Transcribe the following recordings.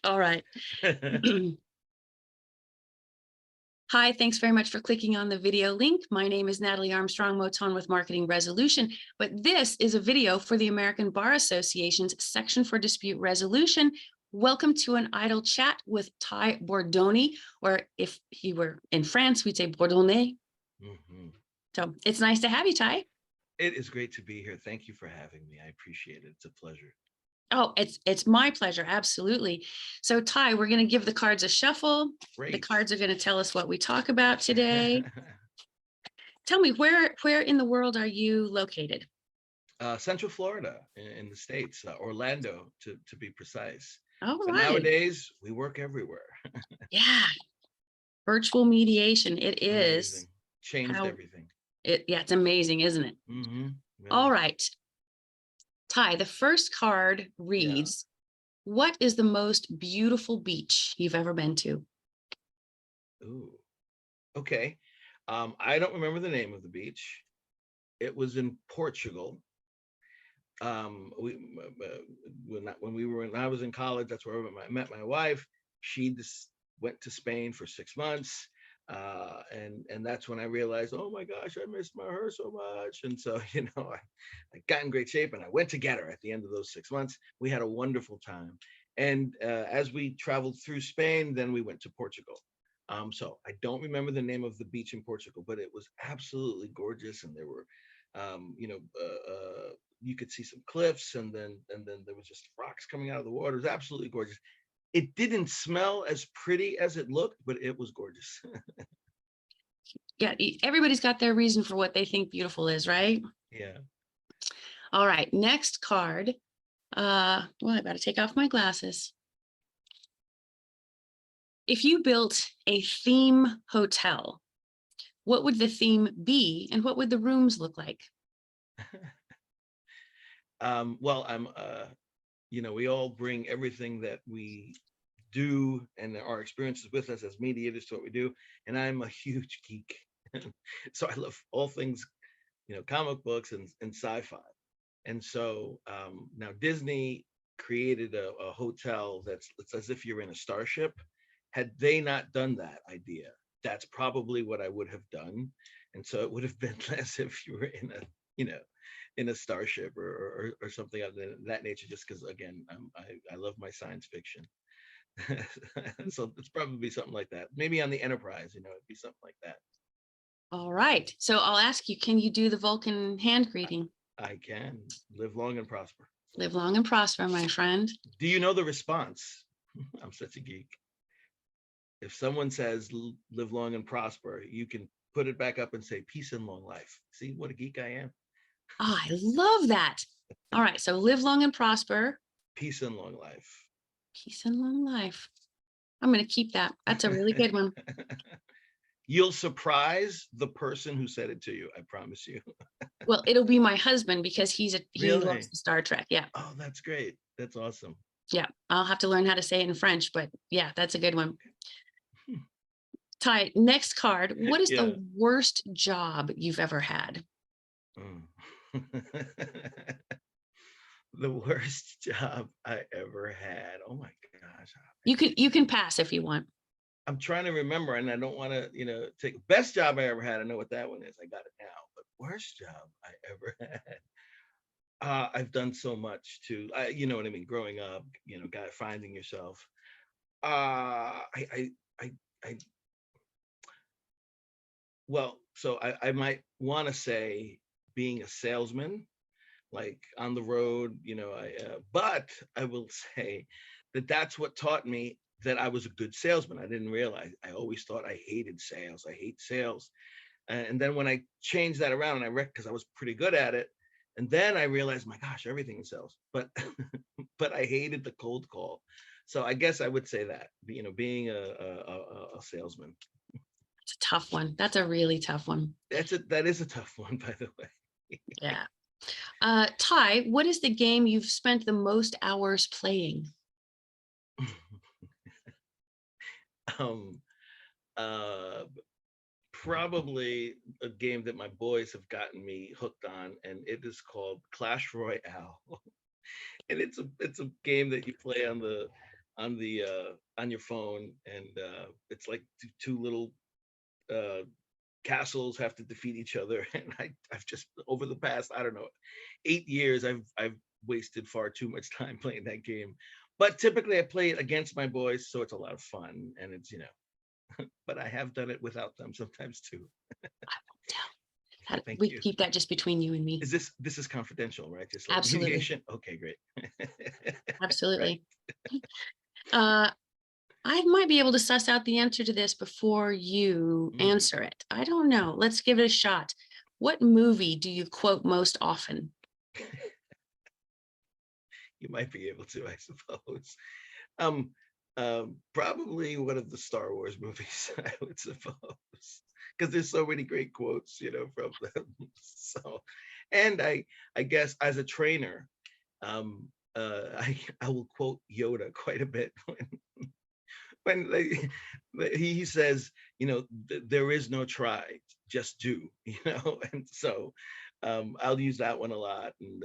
All right. Hi, thanks very much for clicking on the video link. My name is Natalie Armstrong-Motin with Marketing Resolution, but this is a video for the American Bar Association's Section for Dispute Resolution. Welcome to an idle chat with Ty Bourdony, or if he were in France, we'd say Bourdony. So it's nice to have you, Ty. It is great to be here. Thank you for having me. I appreciate it. It's a pleasure. Oh, it's my pleasure. Absolutely. So Ty, we're going to give the cards a shuffle. Great. The cards are going to tell us what we talk about today. Tell me, where in the world are you located? Central Florida in the States, Orlando to be precise. All but right. Nowadays, we work everywhere. Yeah. Virtual mediation. It is. Amazing. Changed everything. Yeah, it's amazing, isn't it? Really. All right. Ty, the first card reads, what is the most beautiful beach you've ever been to? Ooh, okay. I don't remember the name of the beach. It was in Portugal. When I was in college, that's where I met my wife. She just went to Spain for 6 months. And that's when I realized, oh my gosh, I missed her so much. And so, I got in great shape and I went to get her at the end of those 6 months. We had a wonderful time. And as we traveled through Spain, then we went to Portugal. So I don't remember the name of the beach in Portugal, but it was absolutely gorgeous. And there were, you could see some cliffs, and then there was just rocks coming out of the water. It was absolutely gorgeous. It didn't smell as pretty as it looked, but it was gorgeous. Yeah, everybody's got their reason for what they think beautiful is, right? Yeah. All right, next card. Well, I better take off my glasses. If you built a theme hotel, what would the theme be and what would the rooms look like? Well, we all bring everything that we do and our experiences with us as mediators to what we do. And I'm a huge geek. So I love all things, comic books and sci-fi. And so now Disney created a hotel it's as if you're in a starship. Had they not done that idea, that's probably what I would have done. And so it would have been as if you were in a starship or something of that nature, just because, again, I love my science fiction. So it's probably something like that. Maybe on the Enterprise, it'd be something like that. All right. So I'll ask you, can you do the Vulcan hand greeting? I can. Live long and prosper. Live long and prosper, my friend. Do you know the response? I'm such a geek. If someone says live long and prosper, you can put it back up and say peace and long life. See what a geek I am? Oh, I love that. All right. So live long and prosper. Peace and long life. Peace and long life. I'm going to keep that. That's a really good one. You'll surprise the person who said it to you. I promise you. Well, it'll be my husband because he Really? loves Star Trek. Yeah. Oh, that's great. That's awesome. Yeah. I'll have to learn how to say it in French, but yeah, that's a good one. Ty, next card. What is the worst job you've ever had? The worst job I ever had. Oh my gosh. You can pass if you want. I'm trying to remember, and I don't want to, take best job I ever had. I know what that one is. I got it now. But worst job I ever had. I've done so much to, you know what I mean. Growing up, finding yourself. Well, so I might want to say being a salesman, like on the road, but I will say that's what taught me that I was a good salesman. I didn't realize. I always thought I hated sales. I hate sales. And then when I changed that around, and because I was pretty good at it, and then I realized, my gosh, everything is sales. But but I hated the cold call. So I guess I would say that, being a salesman. It's a tough one. That's a really tough one. That is a tough one, by the way. Yeah. Ty, what is the game you've spent the most hours playing? Probably a game that my boys have gotten me hooked on, and it is called Clash Royale. And it's a game that you play on on your phone, and it's like two little castles have to defeat each other. And I've just, over the past, I don't know, 8 years, I've wasted far too much time playing that game. But typically I play it against my boys, so it's a lot of fun, and it's, but I have done it without them sometimes too. Thank We you. keep that just between you and me. This is confidential, right? Just like Absolutely. mediation. Okay, great. Absolutely. I might be able to suss out the answer to this before you answer it. I don't know. Let's give it a shot. What movie do you quote most often? You might be able to, I suppose. Probably one of the Star Wars movies, I would suppose, because there's so many great quotes, from them. So, and I guess as a trainer, I will quote Yoda quite a bit when he says, there is no try, just do, and so I'll use that one a lot. And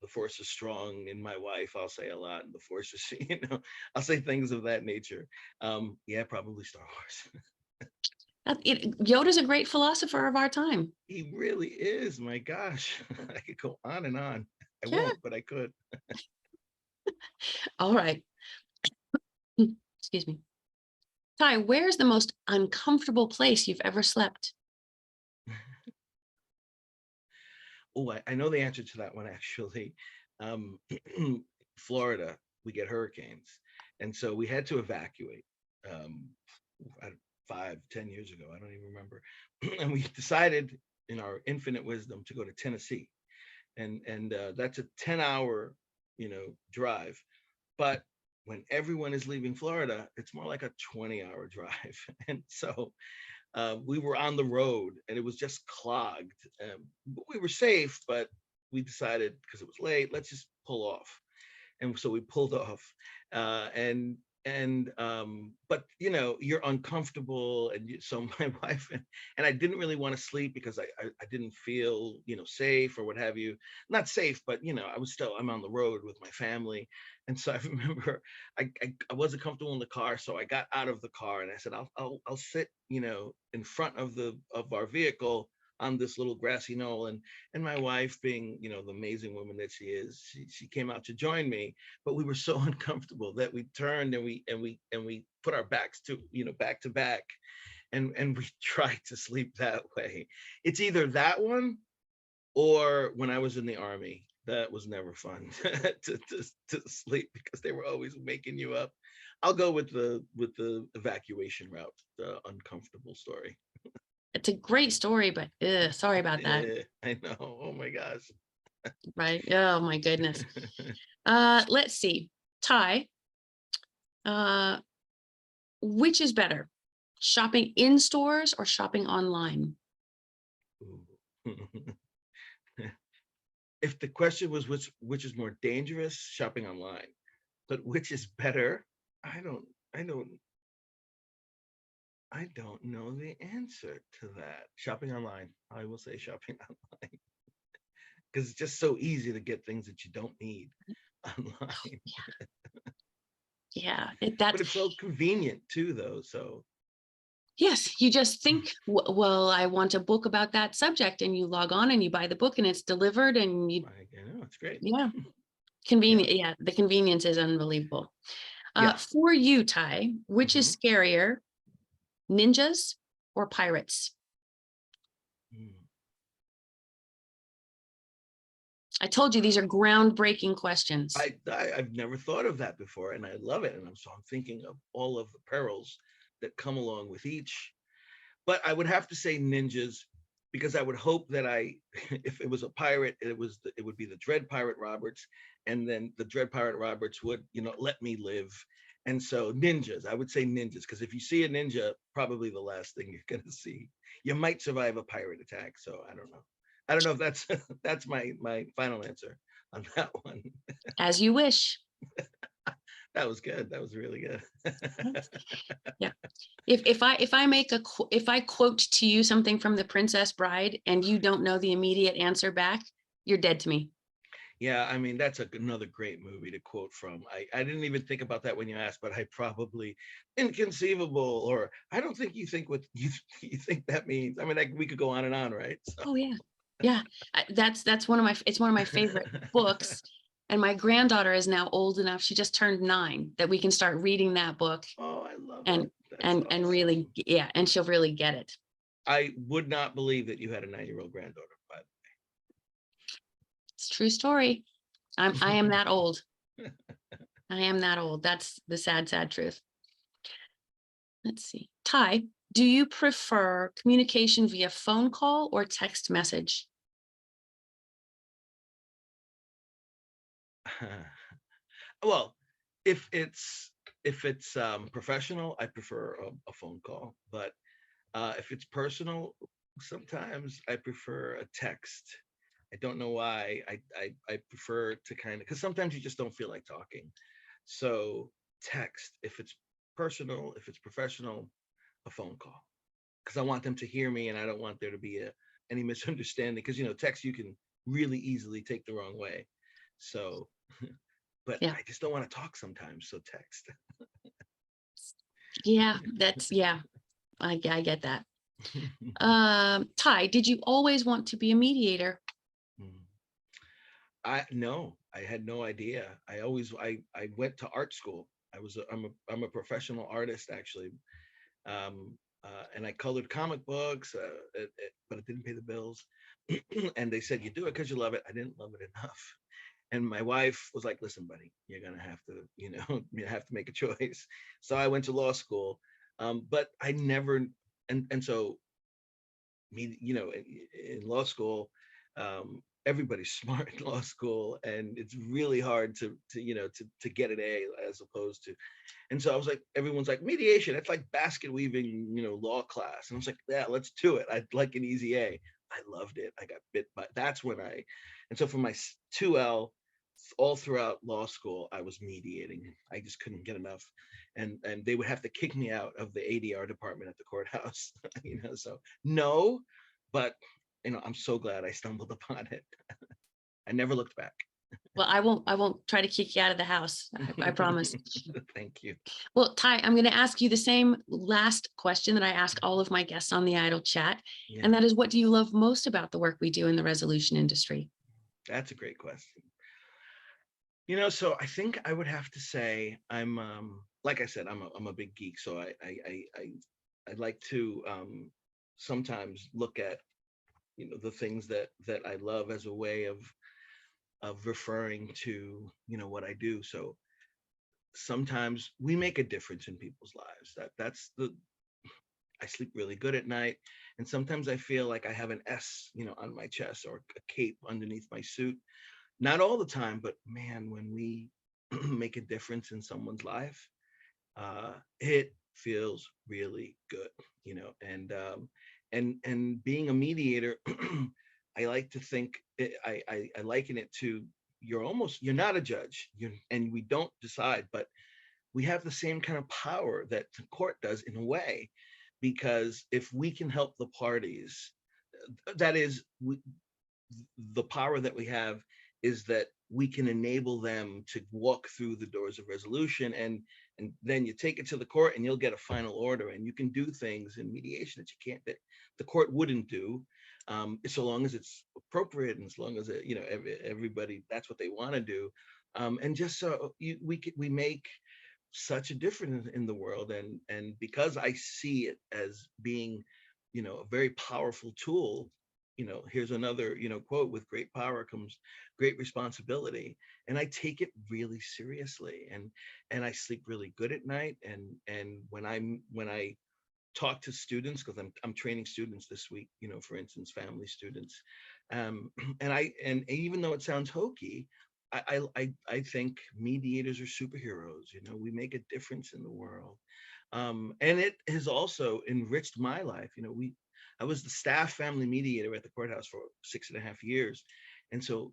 the force is strong in my wife, I'll say a lot, and the force is, I'll say things of that nature. Yeah, probably Star Wars. Yoda's a great philosopher of our time. He really is. My gosh, I could go on and on. I Yeah. won't, but I could. All right. Excuse me. Ty, where's the most uncomfortable place you've ever slept? Oh, I know the answer to that one, actually. Florida, we get hurricanes. And so we had to evacuate 5-10 years ago. I don't even remember. And we decided in our infinite wisdom to go to Tennessee. And that's a 10-hour, drive. But when everyone is leaving Florida, it's more like a 20-hour drive. And so we were on the road, and it was just clogged. We were safe, but we decided, because it was late, let's just pull off. And so we pulled off. But you're uncomfortable, and so my wife and I didn't really want to sleep because I didn't feel safe or what have you. Not safe, but I'm on the road with my family. And so I remember I wasn't comfortable in the car, so I got out of the car and I said, I'll sit in front of our vehicle on this little grassy knoll. And my wife, being the amazing woman that she is, she came out to join me. But we were so uncomfortable that we turned and we put our backs to back to back, and we tried to sleep that way. It's either that one or when I was in the Army. That was never fun to sleep, because they were always waking you up. I'll go with the evacuation route, the uncomfortable story. It's a great story, but sorry about that. Yeah, I know. Oh my gosh. Right. Oh my goodness. Let's see. Ty, which is better, shopping in stores or shopping online? If the question was which is more dangerous, shopping online. But which is better? I don't know the answer to that. Shopping online. I will say shopping online. Because it's just so easy to get things that you don't need online. Yeah, but it's so convenient too, though. So yes, you just think, well, I want a book about that subject, and you log on and you buy the book and it's delivered, and you. I know, it's great. Yeah, convenient. Yeah, the convenience is unbelievable. Yeah. For you, Ty, which is scarier, ninjas or pirates? I told you these are groundbreaking questions. I've never thought of that before, and I love it. And I'm thinking of all of the perils that come along with each. But I would have to say ninjas, because I would hope that if it was a pirate, it would be the Dread Pirate Roberts, and then the Dread Pirate Roberts would, let me live. And so ninjas, I would say ninjas, because if you see a ninja, probably the last thing you're going to see. You might survive a pirate attack. So I don't know. I don't know if that's my final answer on that one. As you wish. That was good. That was really good. Yeah. If I quote to you something from The Princess Bride and you don't know the immediate answer back, you're dead to me. Yeah, I mean, that's another great movie to quote from. I didn't even think about that when you asked, but I probably inconceivable, or I don't think you think what you, you think that means. I mean, like we could go on and on, right? So. Oh yeah. Yeah. That's one of my, it's one of my favorite books. And my granddaughter is now old enough. She just turned 9 that we can start reading that book Oh, I love and it. That's really, awesome. yeah, and she'll really get it. I would not believe that you had a 9-year-old granddaughter, but It's a true story. I am that old. I am that old. That's the sad, sad truth. Let's see. Ty, do you prefer communication via phone call or text message? well, if it's professional, I prefer a phone call. But if it's personal, sometimes I prefer a text. I don't know why. I prefer to kind of, because sometimes you just don't feel like talking. So text. If it's personal, if it's professional, a phone call. Because I want them to hear me, and I don't want there to be any misunderstanding. Because text you can really easily take the wrong way. So, but Yeah. I just don't want to talk sometimes. So text. Yeah, yeah, I get that. Ty, did you always want to be a mediator? I no, I had no idea. I went to art school. I'm a professional artist actually, and I colored comic books, but it didn't pay the bills. And they said you do it because you love it. I didn't love it enough. And my wife was like, "Listen, buddy, you're gonna have to, you have to make a choice." So I went to law school, but I never, and so in law school, everybody's smart in law school, and it's really hard to get an A as opposed to. And so I was like, everyone's like, mediation, it's like basket weaving, law class. And I was like, yeah, let's do it. I'd like an easy A. I loved it. I got bit by, that's when and so for my 2L, all throughout law school, I was mediating. I just couldn't get enough. And they would have to kick me out of the ADR department at the courthouse, so no, but I'm so glad I stumbled upon it. I never looked back. Well, I won't try to kick you out of the house. I promise. Thank you. Well, Ty, I'm going to ask you the same last question that I ask all of my guests on the Idle Chat. Yeah, And that is, what do you love most about the work we do in the resolution industry? that's a great question. So I think I would have to say I'm like I said, I'm a big geek, so I like to sometimes look at the things that I love as a way of referring to what I do. So sometimes we make a difference in people's lives. That's the I sleep really good at night, and sometimes I feel like I have an S, on my chest, or a cape underneath my suit. Not all the time, but man, when we make a difference in someone's life, it feels really good, and being a mediator, I like to think I liken it to, you're not a judge, and we don't decide, but we have the same kind of power that the court does in a way, because if we can help the parties, that is, the power that we have is that we can enable them to walk through the doors of resolution, and then you take it to the court and you'll get a final order, and you can do things in mediation that you can't, that the court wouldn't do, so long as it's appropriate, and as long as everybody, that's what they want to do, and just so we make such a difference in the world, and because I see it as being a very powerful tool. Here's another quote: with great power comes great responsibility. And I take it really seriously, and I sleep really good at night, and when I talk to students, because I'm training students this week, for instance, family students, and even though it sounds hokey, I think mediators are superheroes. We make a difference in the world, and it has also enriched my life. I was the staff family mediator at the courthouse for 6.5 years, and so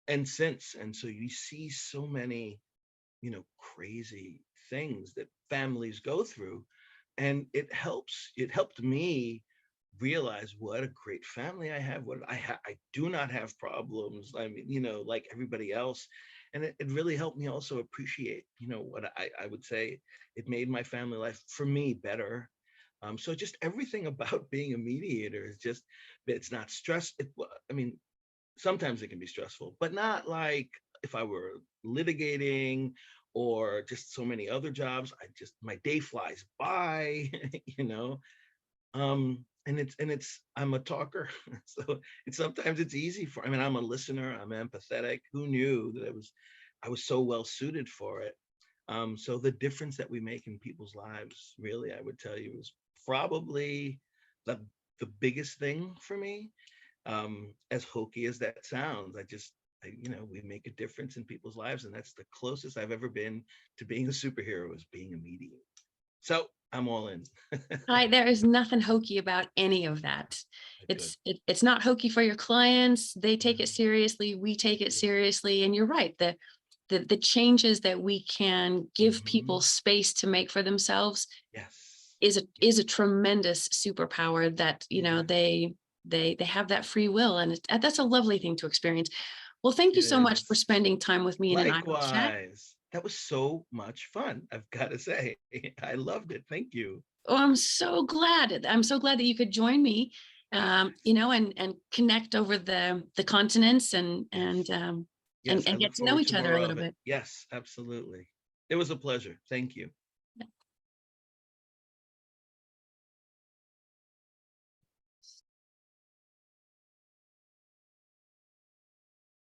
and so you see so many crazy things that families go through, and it helped me realize what a great family I have. I do not have problems. I mean, like everybody else. And it really helped me also appreciate, what I would say it made my family life for me better. So just everything about being a mediator is just, it's not stress. I mean, sometimes it can be stressful, but not like if I were litigating or just so many other jobs. My day flies by, you know. And it's I'm a talker, so sometimes it's easy for. I mean, I'm a listener. I'm empathetic. Who knew that I was so well suited for it? So the difference that we make in people's lives, really, I would tell you, is probably the biggest thing for me. As hokey as that sounds, we make a difference in people's lives, and that's the closest I've ever been to being a superhero, is being a mediator. So I'm all in. Hi, there is nothing hokey about any of that. Good. It's not hokey for your clients. They take it Mhm. seriously. We take it Yeah. seriously. And you're right. The changes that we can give people Mhm. space to make for themselves Yes. is a tremendous superpower that, It is. they have that free will. And that's a lovely thing to experience. Well, thank you It so much for is. spending time with me in an idle chat. Likewise. That was so much fun, I've got to say. I loved it. Thank you. Oh, I'm so glad. I'm so glad that you could join me, and connect over the continents Yes. and Yes. I get look to know forward to each other more a little of it. bit. Yes, absolutely. It was a pleasure. Thank you.